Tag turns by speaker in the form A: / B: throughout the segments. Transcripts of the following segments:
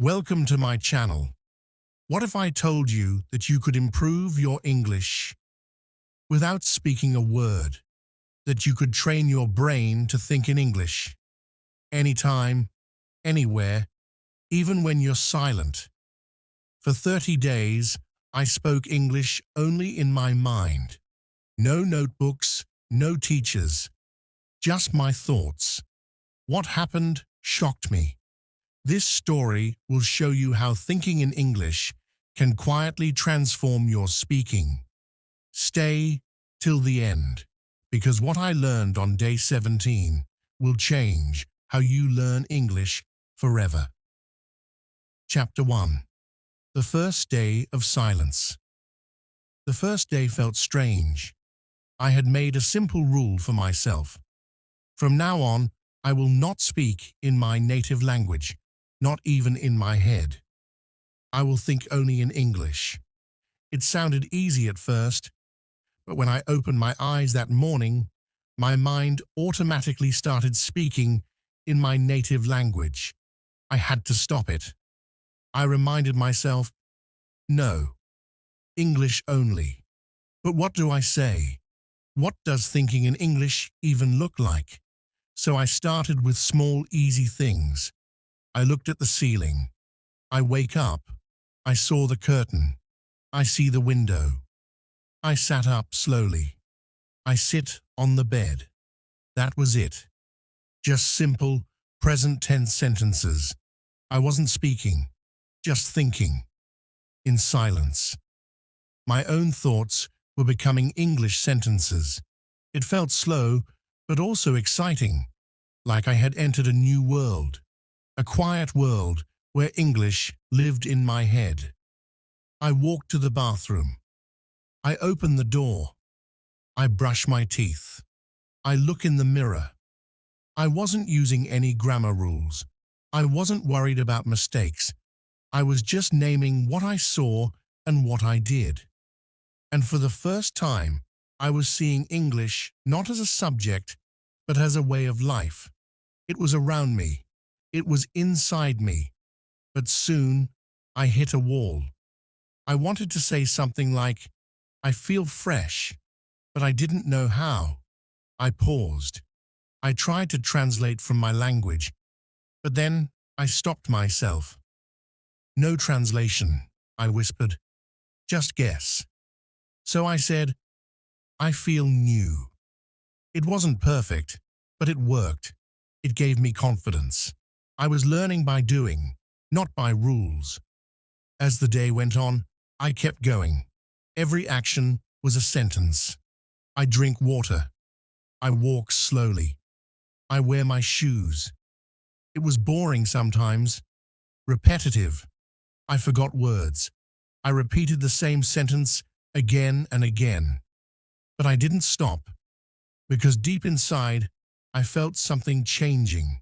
A: Welcome to my channel. What if I told you that you could improve your English without speaking a word? That you could train your brain to think in English anytime, anywhere, even when you're silent. For 30 days, I spoke English only in my mind. No notebooks, no teachers, just my thoughts. What happened shocked me. This story will show you how thinking in English can quietly transform your speaking. Stay till the end, because what I learned on day 17 will change how you learn English forever. Chapter 1. The first day of silence. The first day felt strange. I had made a simple rule for myself. From now on, I will not speak in my native language, not even in my head. I will think only in English. It sounded easy at first, but when I opened my eyes that morning, my mind automatically started speaking in my native language. I had to stop it. I reminded myself, no, English only. But what do I say? What does thinking in English even look like? So I started with small, easy things. I looked at the ceiling. I wake up. I saw the curtain. I see the window. I sat up slowly. I sit on the bed. That was it. Just simple, present tense sentences. I wasn't speaking, just thinking, in silence. My own thoughts were becoming English sentences. It felt slow, but also exciting, like I had entered a new world, a quiet world where English lived in my head. I walked to the bathroom. I open the door. I brush my teeth. I look in the mirror. I wasn't using any grammar rules. I wasn't worried about mistakes. I was just naming what I saw and what I did. And for the first time, I was seeing English not as a subject, but as a way of life. It was around me. It was inside me. But soon, I hit a wall. I wanted to say something like, I feel fresh, but I didn't know how. I paused. I tried to translate from my language, but then I stopped myself. No translation, I whispered. Just guess. So I said, I feel new. It wasn't perfect, but it worked. It gave me confidence. I was learning by doing, not by rules. As the day went on, I kept going. Every action was a sentence. I drink water. I walk slowly. I wear my shoes. It was boring sometimes, repetitive. I forgot words. I repeated the same sentence again and again. But I didn't stop, because deep inside, I felt something changing,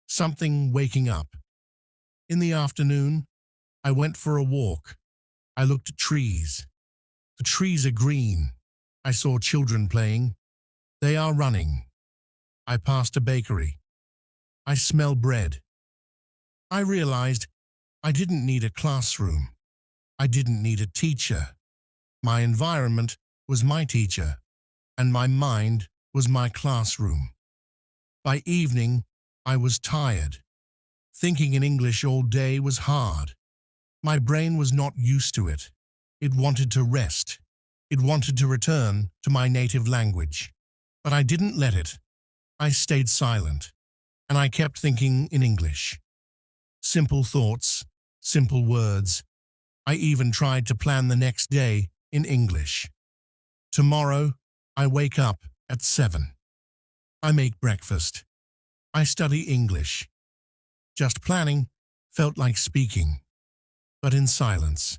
A: something waking up. In the afternoon, I went for a walk. I looked at trees. The trees are green. I saw children playing. They are running. I passed a bakery. I smell bread. I realized I didn't need a classroom. I didn't need a teacher. My environment was my teacher, and my mind was my classroom. By evening, I was tired. Thinking in English all day was hard. My brain was not used to it. It wanted to rest. It wanted to return to my native language. But I didn't let it. I stayed silent, and I kept thinking in English. Simple thoughts, simple words. I even tried to plan the next day in English. Tomorrow, I wake up at 7. I make breakfast. I study English. Just planning felt like speaking, but in silence.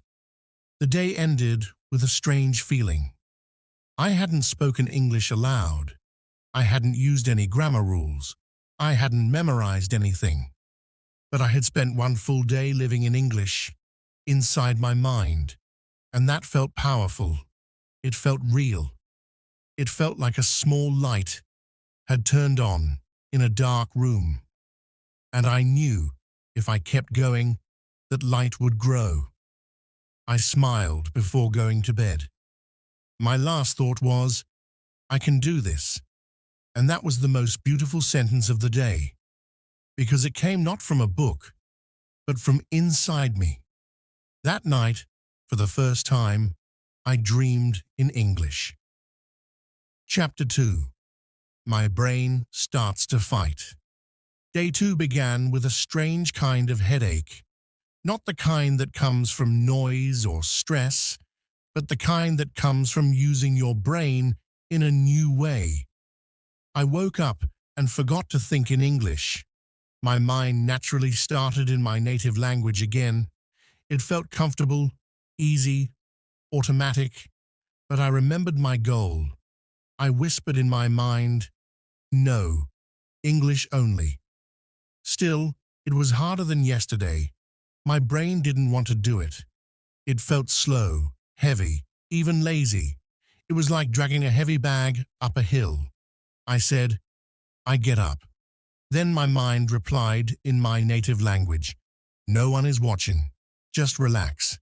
A: The day ended with a strange feeling. I hadn't spoken English aloud. I hadn't used any grammar rules. I hadn't memorized anything. But I had spent one full day living in English, inside my mind, and that felt powerful. It felt real. It felt like a small light had turned on in a dark room. And I knew if I kept going, that light would grow. I smiled before going to bed. My last thought was, I can do this. And that was the most beautiful sentence of the day, because it came not from a book, but from inside me. That night, for the first time, I dreamed in English. Chapter 2. My brain starts to fight. Day 2 began with a strange kind of headache, not the kind that comes from noise or stress, but the kind that comes from using your brain in a new way. I woke up and forgot to think in English. My mind naturally started in my native language again. It felt comfortable, easy, automatic, but I remembered my goal. I whispered in my mind, no, English only. Still, it was harder than yesterday. My brain didn't want to do it. It felt slow, heavy, even lazy. It was like dragging a heavy bag up a hill. I said, I get up. Then my mind replied in my native language, no one is watching. Just relax.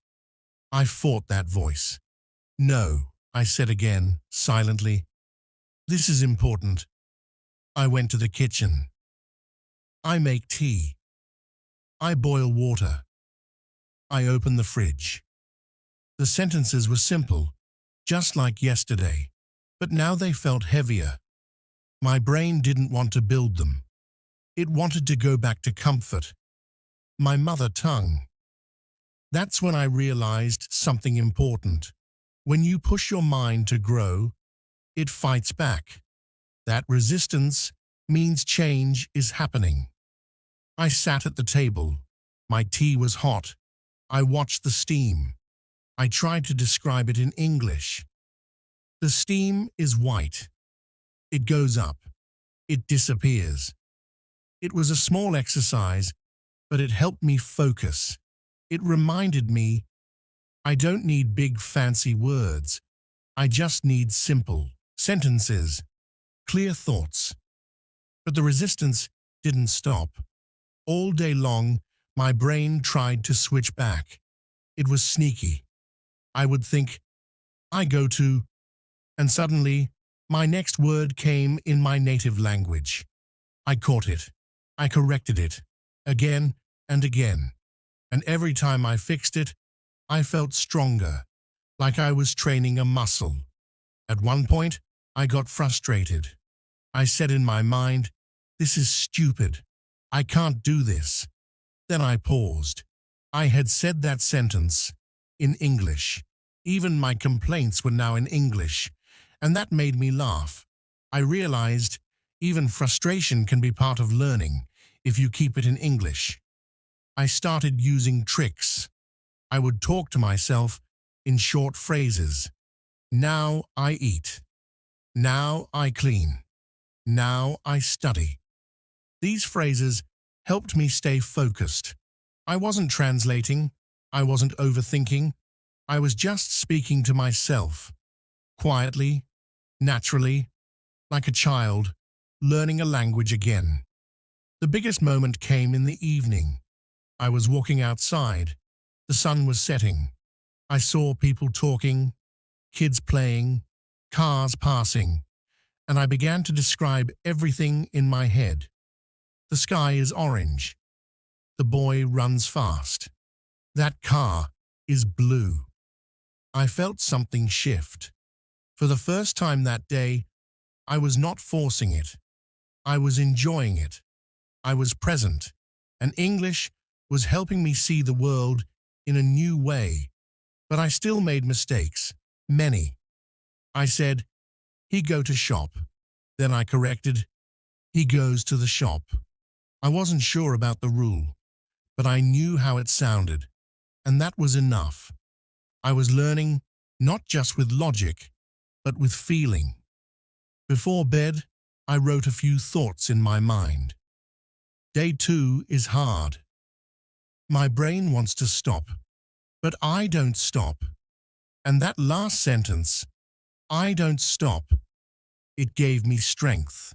A: I fought that voice. No, I said again, silently. This is important. I went to the kitchen. I make tea. I boil water. I open the fridge. The sentences were simple, just like yesterday, but now they felt heavier. My brain didn't want to build them. It wanted to go back to comfort. My mother tongue. That's when I realized something important. When you push your mind to grow, it fights back. That resistance means change is happening. I sat at the table. My tea was hot. I watched the steam. I tried to describe it in English. The steam is white. It goes up. It disappears. It was a small exercise, but it helped me focus. It reminded me, I don't need big fancy words. I just need simple sentences, clear thoughts. But the resistance didn't stop. All day long, my brain tried to switch back. It was sneaky. I would think, I go to, and suddenly, my next word came in my native language. I caught it. I corrected it, again and again. And every time I fixed it, I felt stronger, like I was training a muscle. At one point, I got frustrated. I said in my mind, this is stupid. I can't do this. Then I paused. I had said that sentence in English. Even my complaints were now in English, and that made me laugh. I realized even frustration can be part of learning if you keep it in English. I started using tricks. I would talk to myself in short phrases. Now I eat. Now I clean. Now I study. These phrases helped me stay focused. I wasn't translating. I wasn't overthinking. I was just speaking to myself, quietly, naturally, like a child, learning a language again. The biggest moment came in the evening. I was walking outside. The sun was setting. I saw people talking, kids playing, cars passing, and I began to describe everything in my head. The sky is orange. The boy runs fast. That car is blue. I felt something shift. For the first time that day, I was not forcing it. I was enjoying it. I was present, and English was helping me see the world in a new way. But I still made mistakes, many. I said, he go to shop. Then I corrected, he goes to the shop. I wasn't sure about the rule, but I knew how it sounded, and that was enough. I was learning not just with logic, but with feeling. Before bed, I wrote a few thoughts in my mind. Day 2 is hard. My brain wants to stop, but I don't stop. And that last sentence, I don't stop, it gave me strength.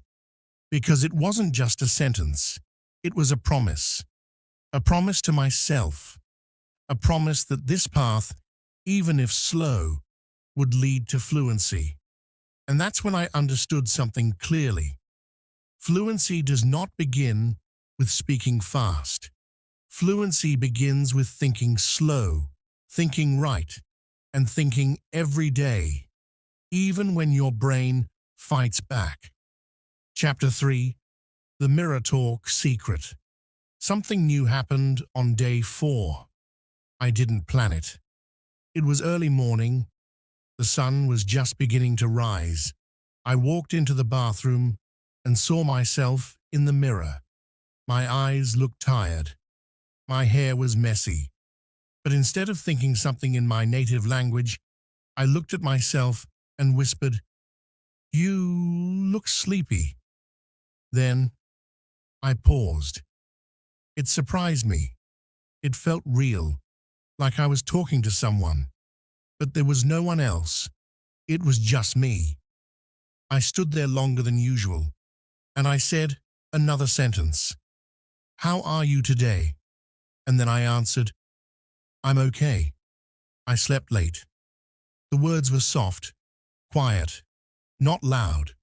A: Because it wasn't just a sentence, it was a promise to myself, a promise that this path, even if slow, would lead to fluency. And that's when I understood something clearly. Fluency does not begin with speaking fast. Fluency begins with thinking slow, thinking right, and thinking every day, even when your brain fights back. Chapter 3: The Mirror Talk Secret. Something new happened on day 4. I didn't plan it. It was early morning. The sun was just beginning to rise. I walked into the bathroom and saw myself in the mirror. My eyes looked tired. My hair was messy. But instead of thinking something in my native language, I looked at myself and whispered, "You look sleepy." Then I paused. It surprised me. It felt real, like I was talking to someone. But there was no one else. It was just me. I stood there longer than usual, and I said another sentence. "How are you today?" And then I answered, "I'm okay. I slept late." The words were soft, quiet, not loud,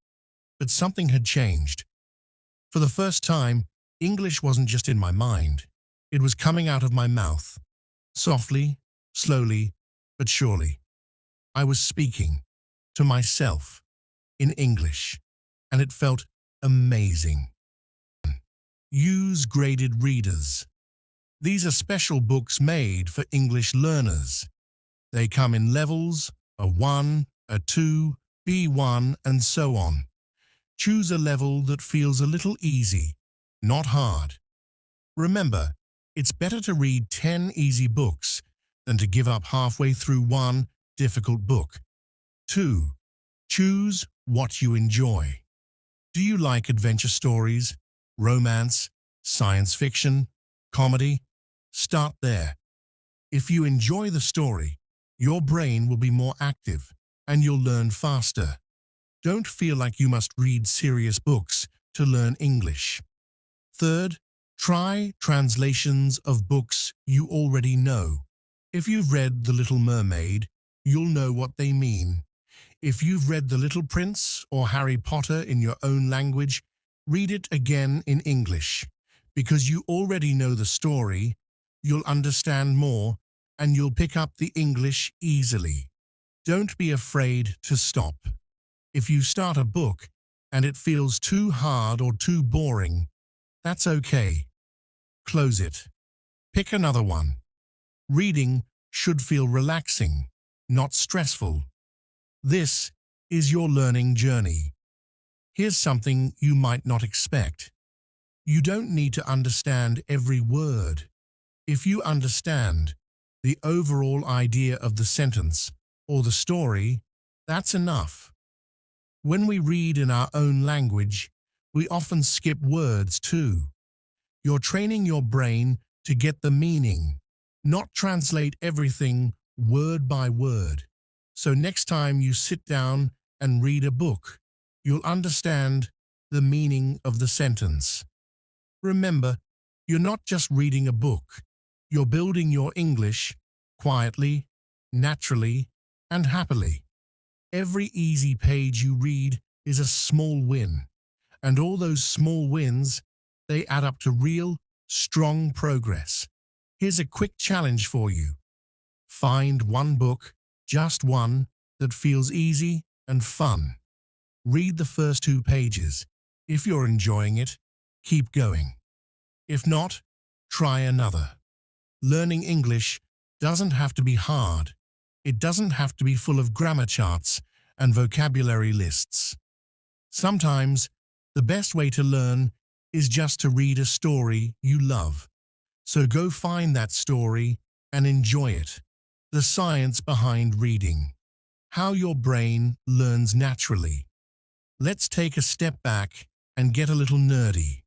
A: but something had changed. For the first time, English wasn't just in my mind. It was coming out of my mouth, softly, slowly, but surely. I was speaking to myself in English, and it felt amazing. Use graded readers. These are special books made for English learners. They come in levels, a 1, a 2, B1, and so on. Choose a level that feels a little easy, not hard. Remember, it's better to read 10 easy books than to give up halfway through one difficult book. 2. Choose what you enjoy. Do you like adventure stories, romance, science fiction, comedy? Start there. If you enjoy the story, your brain will be more active and you'll learn faster. Don't feel like you must read serious books to learn English. 3. Try translations of books you already know. If you've read The Little Mermaid, you'll know what they mean. If you've read The Little Prince or Harry Potter in your own language, read it again in English. Because you already know the story, you'll understand more and you'll pick up the English easily. Don't be afraid to stop. If you start a book and it feels too hard or too boring, that's okay. Close it. Pick another one. Reading should feel relaxing, not stressful. This is your learning journey. Here's something you might not expect. You don't need to understand every word. If you understand the overall idea of the sentence or the story, that's enough. When we read in our own language, we often skip words too. You're training your brain to get the meaning, not translate everything word by word. So next time you sit down and read a book, you'll understand the meaning of the sentence. Remember, you're not just reading a book. You're building your English quietly, naturally, and happily. Every easy page you read is a small win, and all those small wins, they add up to real, strong progress. Here's a quick challenge for you. Find one book, just one, that feels easy and fun. Read the first 2 pages. If you're enjoying it, keep going. If not, try another. Learning English doesn't have to be hard. It doesn't have to be full of grammar charts and vocabulary lists. Sometimes, the best way to learn is just to read a story you love. So go find that story and enjoy it. The science behind reading. How your brain learns naturally. Let's take a step back and get a little nerdy.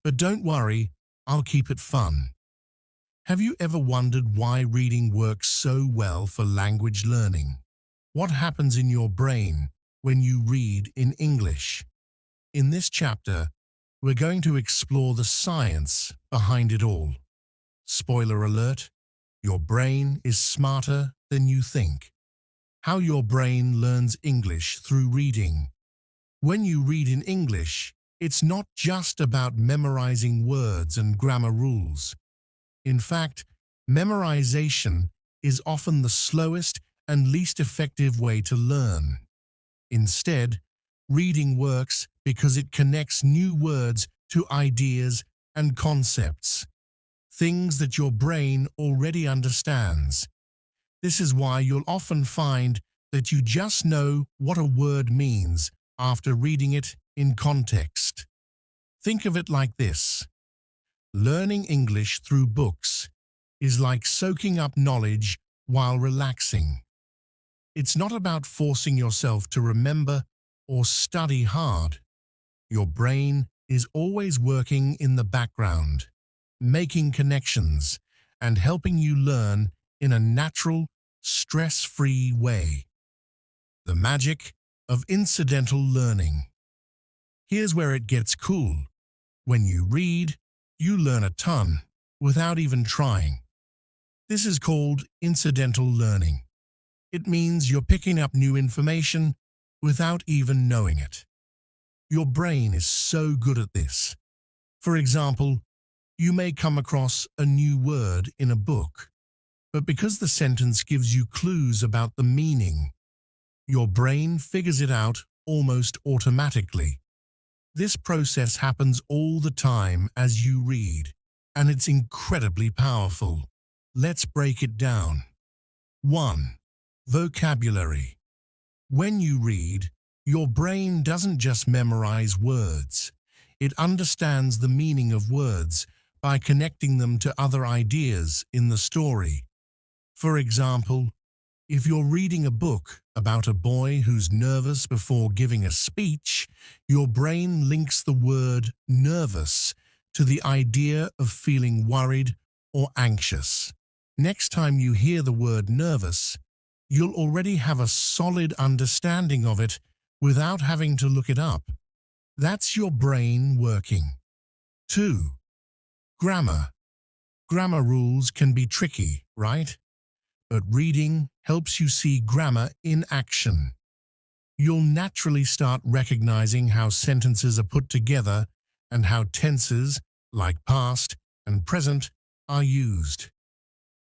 A: But don't worry, I'll keep it fun. Have you ever wondered why reading works so well for language learning? What happens in your brain when you read in English? In this chapter, we're going to explore the science behind it all. Spoiler alert, Your brain is smarter than you think. How your brain learns English through reading. When you read in English, it's not just about memorizing words and grammar rules. In fact, memorization is often the slowest and least effective way to learn. Instead, reading works because it connects new words to ideas and concepts, things that your brain already understands. This is why you'll often find that you just know what a word means after reading it in context. Think of it like this. Learning English through books is like soaking up knowledge while relaxing. It's not about forcing yourself to remember or study hard. Your brain is always working in the background, making connections and helping you learn in a natural, stress-free way. The magic of incidental learning. Here's where it gets cool. When you read, you learn a ton without even trying. This is called incidental learning. It means you're picking up new information without even knowing it. Your brain is so good at this. For example, you may come across a new word in a book, but because the sentence gives you clues about the meaning, your brain figures it out almost automatically. This process happens all the time as you read, and it's incredibly powerful. Let's break it down. 1. Vocabulary. When you read, your brain doesn't just memorize words. It understands the meaning of words by connecting them to other ideas in the story. For example, if you're reading a book about a boy who's nervous before giving a speech, your brain links the word nervous to the idea of feeling worried or anxious. Next time you hear the word nervous, you'll already have a solid understanding of it without having to look it up. That's your brain working. 2. Grammar. Grammar rules can be tricky, right? But reading helps you see grammar in action. You'll naturally start recognizing how sentences are put together and how tenses, like past and present, are used.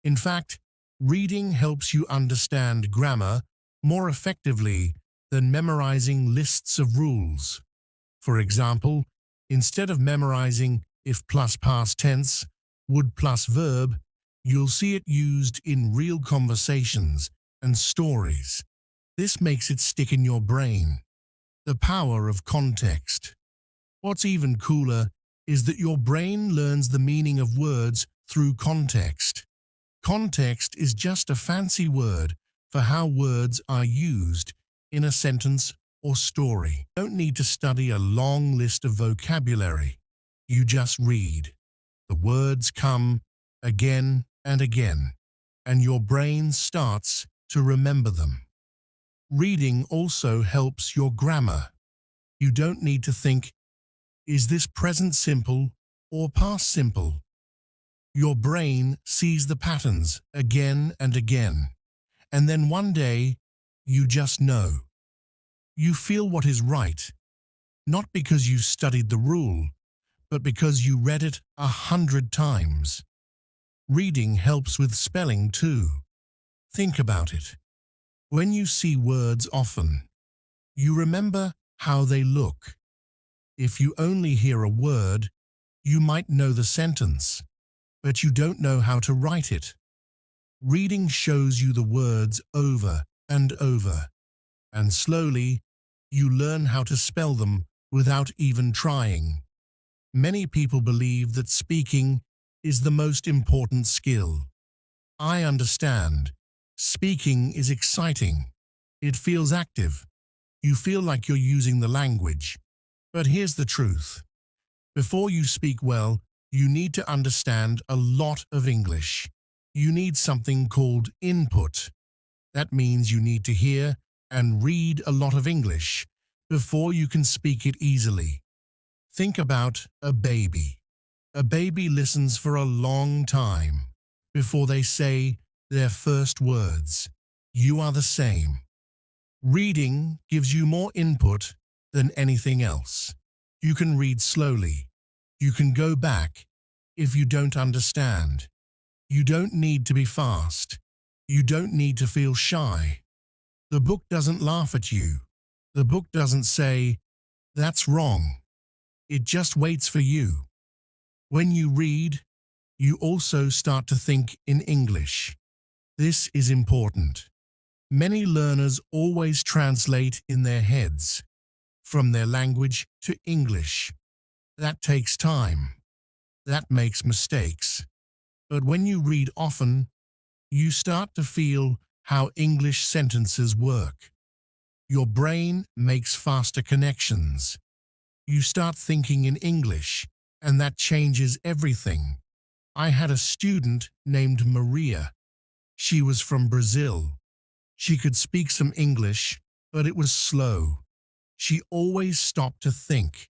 A: In fact, reading helps you understand grammar more effectively than memorizing lists of rules. For example, instead of memorizing if plus past tense, would plus verb, you'll see it used in real conversations and stories. This makes it stick in your brain. The power of context. What's even cooler is that your brain learns the meaning of words through context. Context is just a fancy word for how words are used in a sentence or story. You don't need to study a long list of vocabulary. You just read. The words come again and again, and your brain starts to remember them. Reading also helps your grammar. You don't need to think, is this present simple or past simple? Your brain sees the patterns again and again, and then one day, you just know. You feel what is right, not because you studied the rule, but because you read it 100 times. Reading helps with spelling too. Think about it. When you see words often, you remember how they look. If you only hear a word, you might know the sentence, but you don't know how to write it. Reading shows you the words over and over, and slowly you learn how to spell them without even trying. Many people believe that speaking is the most important skill. I understand. Speaking is exciting. It feels active. You feel like you're using the language. But here's the truth. Before you speak well, you need to understand a lot of English. You need something called input. That means you need to hear and read a lot of English before you can speak it easily. Think about a baby. A baby listens for a long time before they say their first words. You are the same. Reading gives you more input than anything else. You can read slowly. You can go back if you don't understand. You don't need to be fast. You don't need to feel shy. The book doesn't laugh at you. The book doesn't say, "That's wrong." It just waits for you. When you read, you also start to think in English. This is important. Many learners always translate in their heads, from their language to English. That takes time. That makes mistakes. But when you read often, you start to feel how English sentences work. Your brain makes faster connections. You start thinking in English, and that changes everything. I had a student named Maria. She was from Brazil. She could speak some English, but it was slow. She always stopped to think.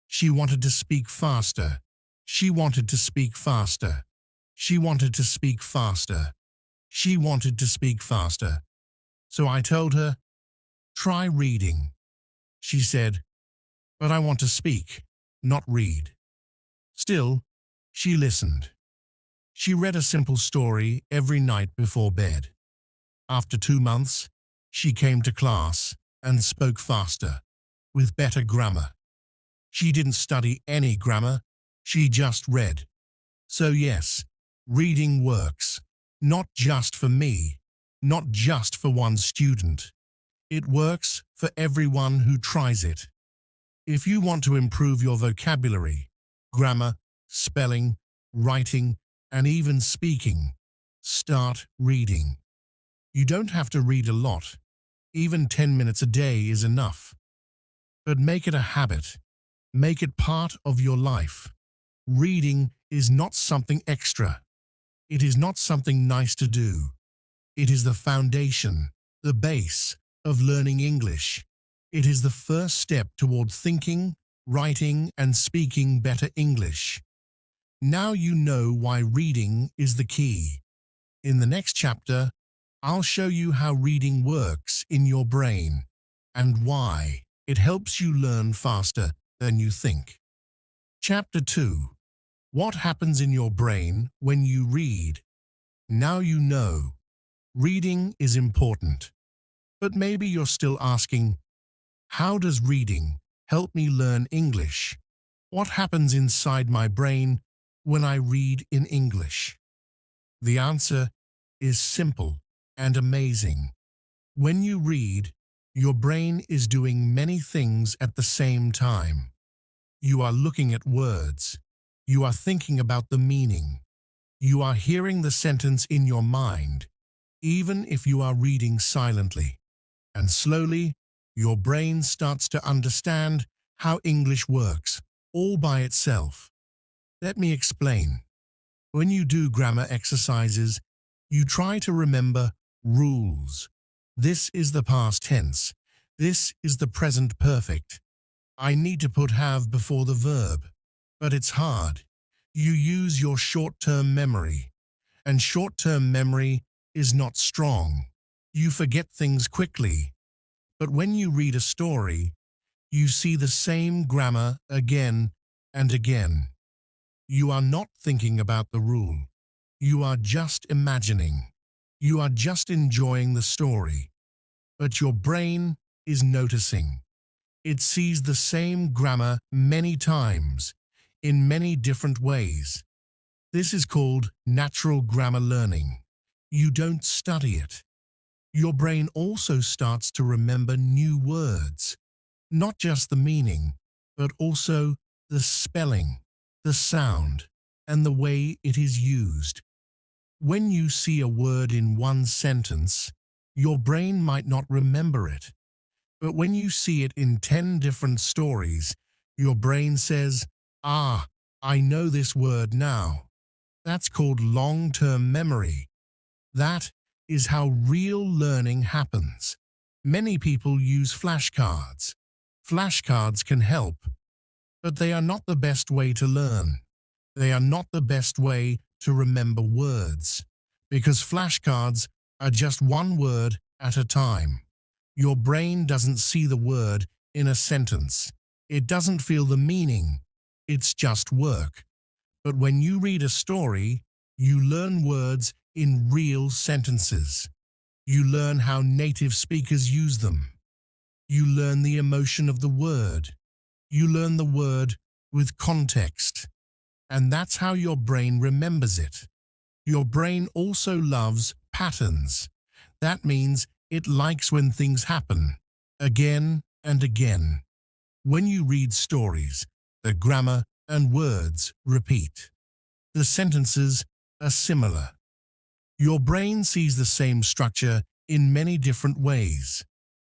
A: She wanted to speak faster. She wanted to speak faster. She wanted to speak faster. She wanted to speak faster. So I told her, "Try reading." She said, "But I want to speak, not read." Still, she listened. She read a simple story every night before bed. After 2 months, she came to class and spoke faster, with better grammar. She didn't study any grammar, she just read. So yes, reading works, not just for me, not just for one student. It works for everyone who tries it. If you want to improve your vocabulary, grammar, spelling, writing, and even speaking, start reading. You don't have to read a lot. Even 10 minutes a day is enough. But make it a habit. Make it part of your life. Reading is not something extra. It is not something nice to do. It is the foundation, the base of learning English. It is the first step toward thinking, writing, and speaking better English. Now you know why reading is the key. In the next chapter, I'll show you how reading works in your brain and why it helps you learn faster than you think. Chapter 2. What happens in your brain when you read? Now you know. Reading is important. But maybe you're still asking, how does reading help me learn English? What happens inside my brain when I read in English? The answer is simple and amazing. When you read, your brain is doing many things at the same time. You are looking at words. You are thinking about the meaning. You are hearing the sentence in your mind, even if you are reading silently. And slowly, your brain starts to understand how English works, all by itself. Let me explain. When you do grammar exercises, you try to remember rules. This is the past tense. This is the present perfect. I need to put have before the verb. But it's hard. You use your short-term memory. And short-term memory is not strong. You forget things quickly. But when you read a story, you see the same grammar again and again. You are not thinking about the rule. You are just imagining. You are just enjoying the story. But your brain is noticing. It sees the same grammar many times, in many different ways. This is called natural grammar learning. You don't study it. Your brain also starts to remember new words, not just the meaning, but also the spelling, the sound, and the way it is used. When you see a word in one sentence, your brain might not remember it. But when you see it in 10 different stories, your brain says, "Ah, I know this word now." That's called long-term memory. That is how real learning happens. Many people use flashcards. Flashcards can help, but they are not the best way to learn. They are not the best way to remember words, because flashcards are just one word at a time. Your brain doesn't see the word in a sentence. It doesn't feel the meaning. It's just work. But when you read a story, you learn words in real sentences. You learn how native speakers use them. You learn the emotion of the word. You learn the word with context. And that's how your brain remembers it. Your brain also loves patterns. That means it likes when things happen, again and again. When you read stories, the grammar and words repeat. The sentences are similar. Your brain sees the same structure in many different ways.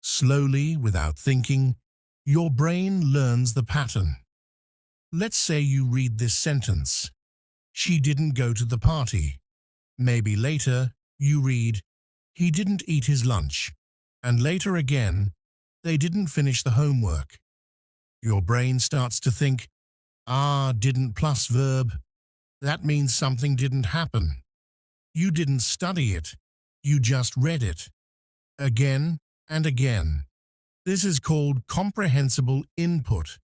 A: Slowly, without thinking, your brain learns the pattern. Let's say you read this sentence. She didn't go to the party. Maybe later you read, he didn't eat his lunch. And later again, they didn't finish the homework. Your brain starts to think, didn't plus verb. That means something didn't happen. You didn't study it. You just read it. Again and again. This is called comprehensible input.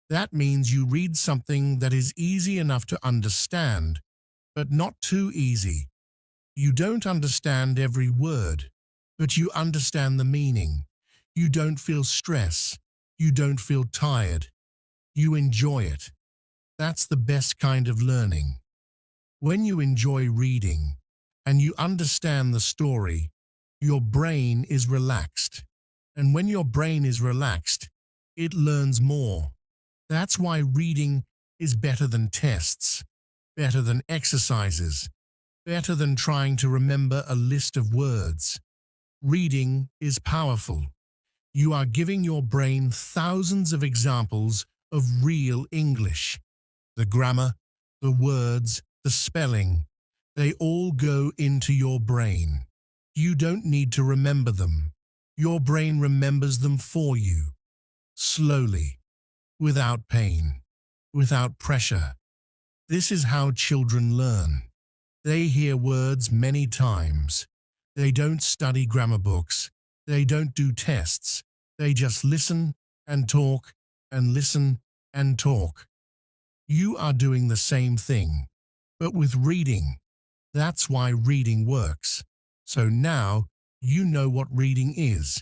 A: That means you read something that is easy enough to understand, but not too easy. You don't understand every word, but you understand the meaning. You don't feel stress. You don't feel tired. You enjoy it. That's the best kind of learning. When you enjoy reading and you understand the story, your brain is relaxed. And when your brain is relaxed, it learns more. That's why reading is better than tests, better than exercises, better than trying to remember a list of words. Reading is powerful. You are giving your brain thousands of examples of real English. The grammar, the words, the spelling, they all go into your brain. You don't need to remember them. Your brain remembers them for you. Slowly, without pain, without pressure. This is how children learn. They hear words many times. They don't study grammar books. They don't do tests. They just listen and talk and listen and talk. You are doing the same thing, but with reading. That's why reading works. So now you know what reading is,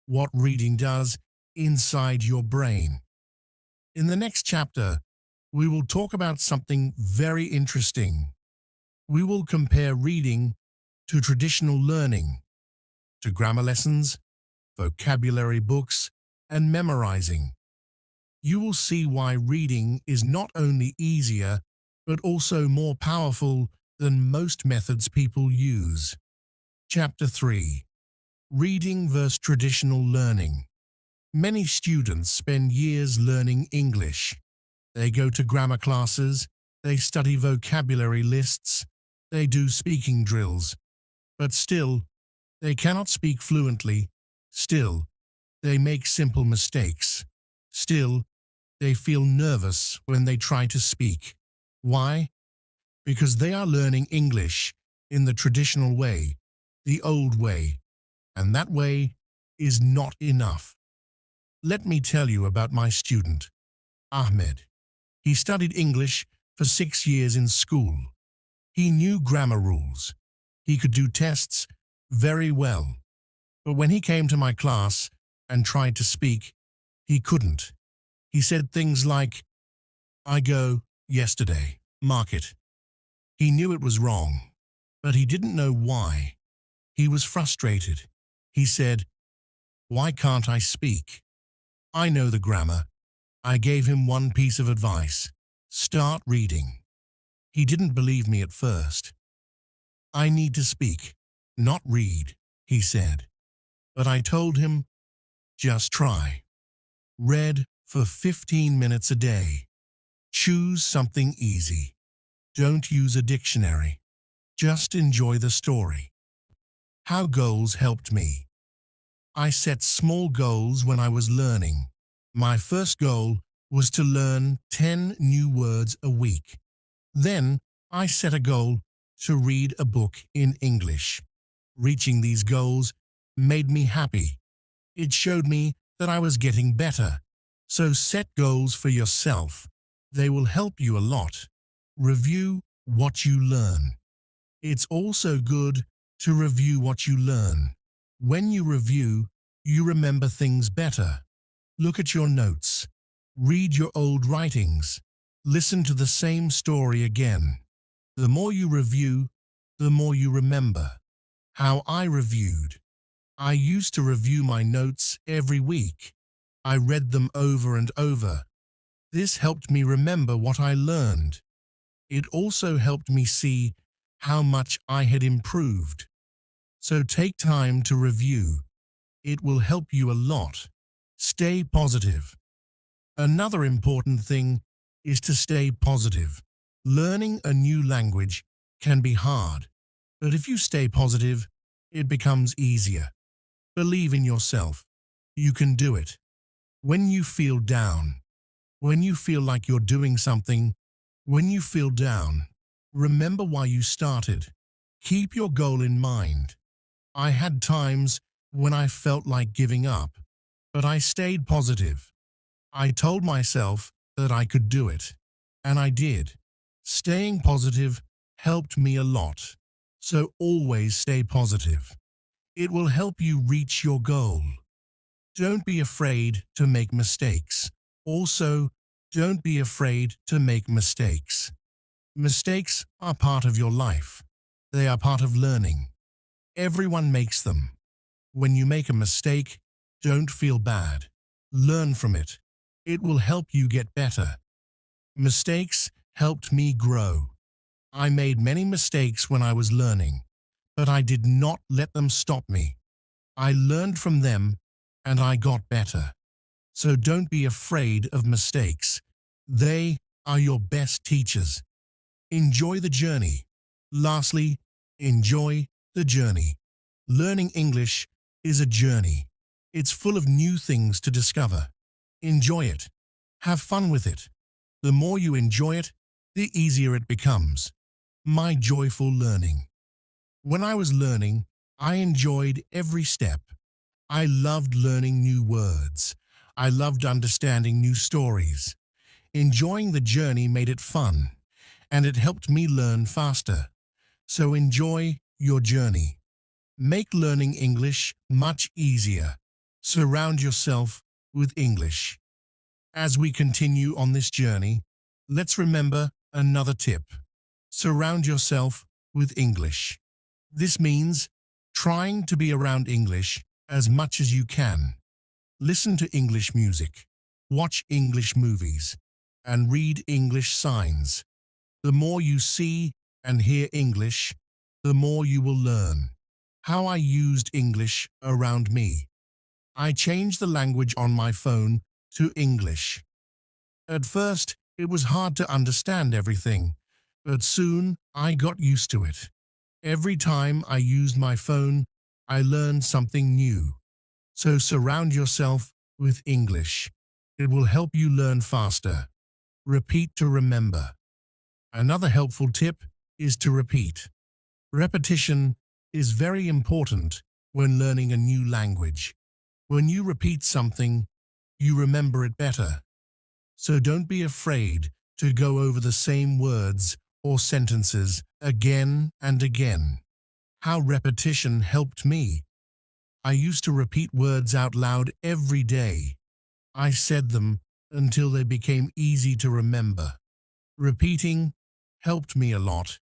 A: what reading does inside your brain. In the next chapter, we will talk about something very interesting. We will compare reading to traditional learning, to grammar lessons, vocabulary books, and memorizing. You will see why reading is not only easier, but also more powerful than most methods people use. Chapter 3. Reading versus traditional learning. Many students spend years learning English. They go to grammar classes, they study vocabulary lists, they do speaking drills. But still, they cannot speak fluently. Still, they make simple mistakes. Still, they feel nervous when they try to speak. Why? Because they are learning English in the traditional way, the old way, and that way is not enough. Let me tell you about my student, Ahmed. He studied English for 6 years in school. He knew grammar rules. He could do tests very well. But when he came to my class and tried to speak, he couldn't. He said things like, I go, yesterday, market. He knew it was wrong, but he didn't know why. He was frustrated. He said, why can't I speak? I know the grammar. I gave him one piece of advice. Start reading. He didn't believe me at first. I need to speak, not read, he said. But I told him, just try. Read for 15 minutes a day. Choose something easy. Don't use a dictionary. Just enjoy the story. How goals helped me. I set small goals when I was learning. My first goal was to learn 10 new words a week. Then I set a goal to read a book in English. Reaching these goals made me happy. It showed me that I was getting better. So set goals for yourself. They will help you a lot. Review what you learn. It's also good to review what you learn. When you review, you remember things better. Look at your notes. Read your old writings. Listen to the same story again. The more you review, the more you remember. How I reviewed. I used to review my notes every week. I read them over and over. This helped me remember what I learned. It also helped me see how much I had improved. So take time to review. It will help you a lot. Stay positive. Another important thing is to stay positive. Learning a new language can be hard, but if you stay positive, it becomes easier. Believe in yourself. You can do it. When you feel down, when you feel like you're doing something, when you feel down, remember why you started. Keep your goal in mind. I had times when I felt like giving up, but I stayed positive. I told myself that I could do it, and I did. Staying positive helped me a lot, so always stay positive. It will help you reach your goal. Don't be afraid to make mistakes. Also, don't be afraid to make mistakes. Mistakes are part of your life. They are part of learning. Everyone makes them. When you make a mistake, don't feel bad. Learn from it. It will help you get better. Mistakes helped me grow. I made many mistakes when I was learning, but I did not let them stop me. I learned from them and I got better. So don't be afraid of mistakes. They are your best teachers. Enjoy the journey. Lastly, enjoy the journey. Learning English is a journey. It's full of new things to discover. Enjoy it. Have fun with it. The more you enjoy it, the easier it becomes. My joyful learning. When I was learning, I enjoyed every step. I loved learning new words. I loved understanding new stories. Enjoying the journey made it fun, and it helped me learn faster. So enjoy your journey. Make learning English much easier. Surround yourself with English. As we continue on this journey, let's remember another tip. Surround yourself with English. This means trying to be around English as much as you can. Listen to English music, watch English movies, and read English signs. The more you see and hear English, the more you will learn. How I used English around me. I changed the language on my phone to English. At first, it was hard to understand everything, but soon I got used to it. Every time I used my phone, I learned something new. So surround yourself with English. It will help you learn faster. Repeat to remember. Another helpful tip is to repeat. Repetition is very important when learning a new language. When you repeat something, you remember it better. So don't be afraid to go over the same words or sentences again and again. How repetition helped me. I used to repeat words out loud every day. I said them until they became easy to remember. Repeating helped me a lot.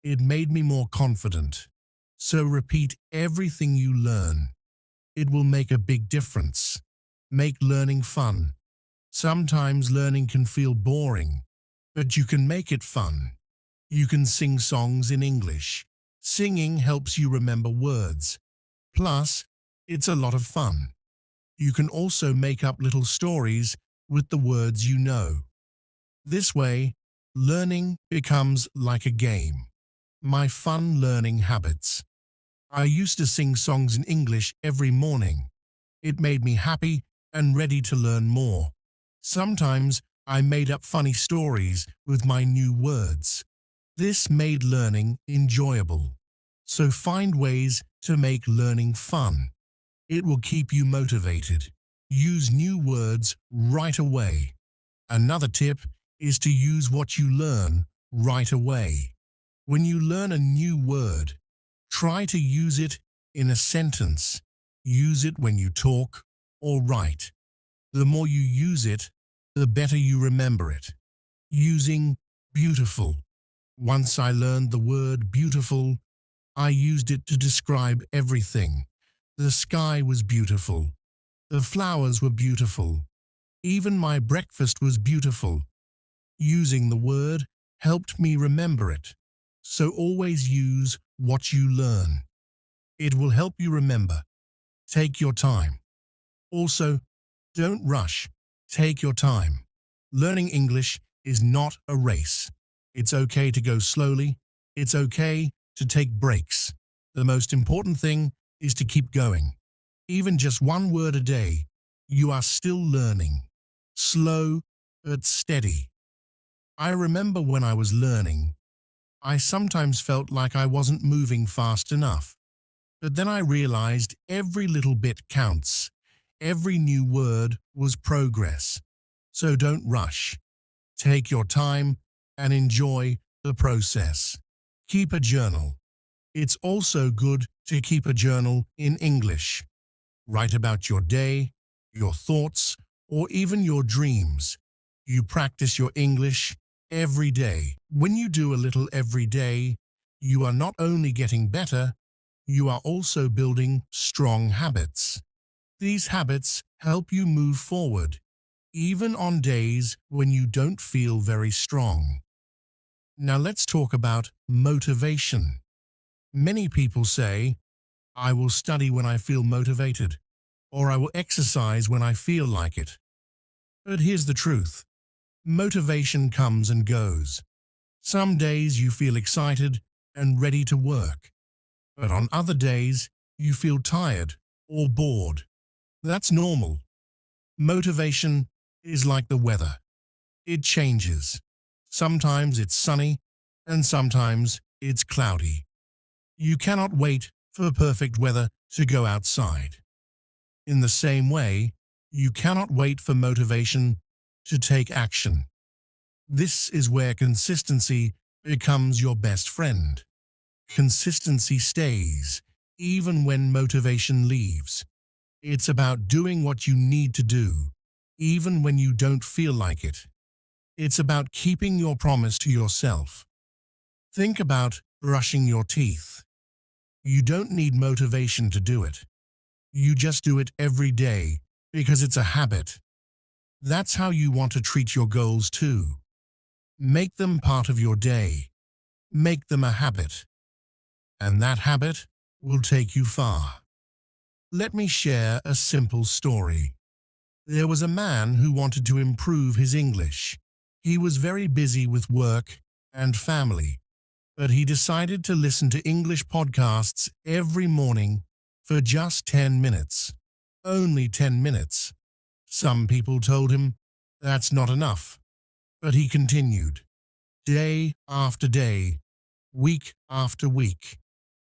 A: It made me more confident. So repeat everything you learn. It will make a big difference. Make learning fun. Sometimes learning can feel boring, but you can make it fun. You can sing songs in English. Singing helps you remember words. Plus, it's a lot of fun. You can also make up little stories with the words you know. This way, learning becomes like a game. My fun learning habits. I used to sing songs in English every morning. It made me happy and ready to learn more. Sometimes I made up funny stories with my new words. This made learning enjoyable. So find ways to make learning fun. It will keep you motivated. Use new words right away. Another tip is to use what you learn right away. When you learn a new word, try to use it in a sentence. Use it when you talk or write. The more you use it, the better you remember it. Using beautiful. Once I learned the word beautiful, I used it to describe everything. The sky was beautiful. The flowers were beautiful. Even my breakfast was beautiful. Using the word helped me remember it. So always use what you learn. It will help you remember. Take your time. Also, don't rush. Take your time. Learning English is not a race. It's okay to go slowly. It's okay to take breaks. The most important thing is to keep going. Even just one word a day, you are still learning. Slow but steady. I remember when I was learning, I sometimes felt like I wasn't moving fast enough. But then I realized every little bit counts. Every new word was progress. So don't rush. Take your time and enjoy the process. Keep a journal. It's also good to keep a journal in English. Write about your day, your thoughts, or even your dreams. You practice your English every day. When you do a little every day, you are not only getting better, you are also building strong habits. These habits help you move forward, even on days when you don't feel very strong. Now let's talk about motivation. Many people say, I will study when I feel motivated, or I will exercise when I feel like it. But here's the truth. Motivation comes and goes. Some days you feel excited and ready to work, but on other days you feel tired or bored. That's normal. Motivation is like the weather. It changes. Sometimes it's sunny and sometimes it's cloudy. You cannot wait for perfect weather to go outside. In the same way, you cannot wait for motivation to take action. This is where consistency becomes your best friend. Consistency stays, even when motivation leaves. It's about doing what you need to do, even when you don't feel like it. It's about keeping your promise to yourself. Think about brushing your teeth. You don't need motivation to do it. You just do it every day because it's a habit. That's how you want to treat your goals too. Make them part of your day. Make them a habit. And that habit will take you far. Let me share a simple story. There was a man who wanted to improve his English. He was very busy with work and family, but he decided to listen to English podcasts every morning for just 10 minutes. Only 10 minutes. Some people told him that's not enough, but he continued. Day after day, week after week.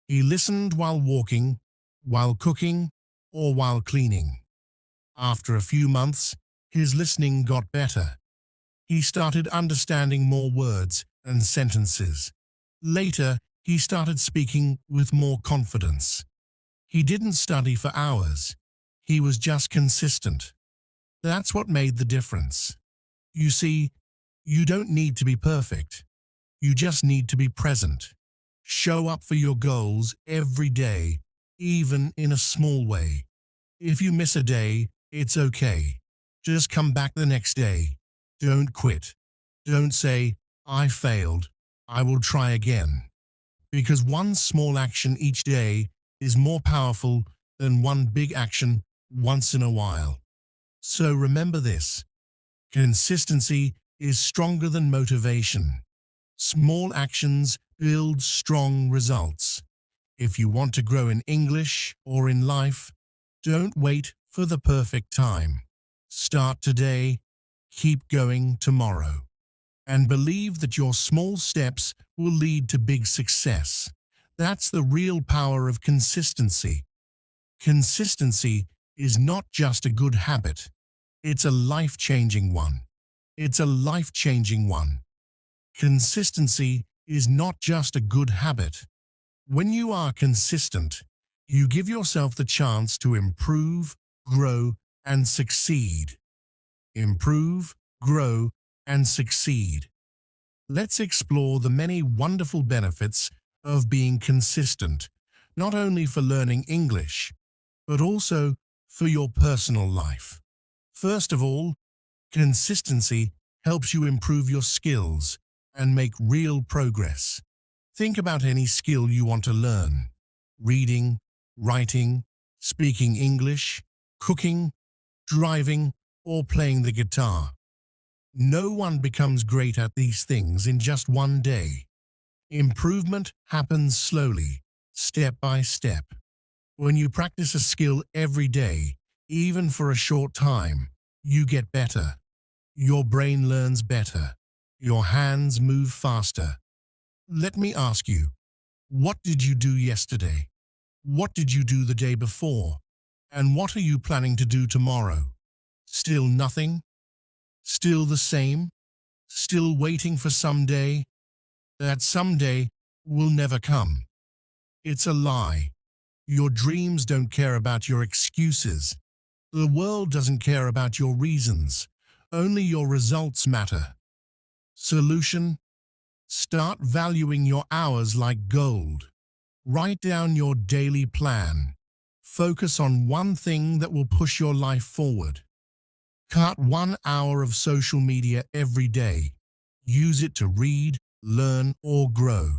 A: He listened while walking, while cooking, or while cleaning. After a few months, his listening got better. He started understanding more words and sentences. Later, he started speaking with more confidence. He didn't study for hours. He was just consistent. That's what made the difference. You see, you don't need to be perfect. You just need to be present. Show up for your goals every day, even in a small way. If you miss a day, it's okay. Just come back the next day. Don't quit. Don't say, I failed. I will try again. Because one small action each day is more powerful than one big action once in a while. So remember this. Consistency is stronger than motivation. Small actions build strong results. If you want to grow in English or in life, don't wait for the perfect time. Start today, keep going tomorrow, and believe that your small steps will lead to big success. That's the real power of consistency. Consistency is not just a good habit. It's a life-changing one. It's a life-changing one. Consistency is not just a good habit. When you are consistent, you give yourself the chance to improve, grow, and succeed. Improve, grow, and succeed. Let's explore the many wonderful benefits of being consistent, not only for learning English, but also for your personal life. First of all, consistency helps you improve your skills and make real progress. Think about any skill you want to learn: reading, writing, speaking English, cooking, driving, or playing the guitar. No one becomes great at these things in just one day. Improvement happens slowly, step by step. When you practice a skill every day, even for a short time, you get better. Your brain learns better. Your hands move faster. Let me ask you, what did you do yesterday? What did you do the day before? And what are you planning to do tomorrow? Still nothing? Still the same? Still waiting for someday? That someday will never come. It's a lie. Your dreams don't care about your excuses. The world doesn't care about your reasons. Only your results matter. Solution: start valuing your hours like gold. Write down your daily plan. Focus on one thing that will push your life forward. Cut 1 hour of social media every day. Use it to read, learn, or grow.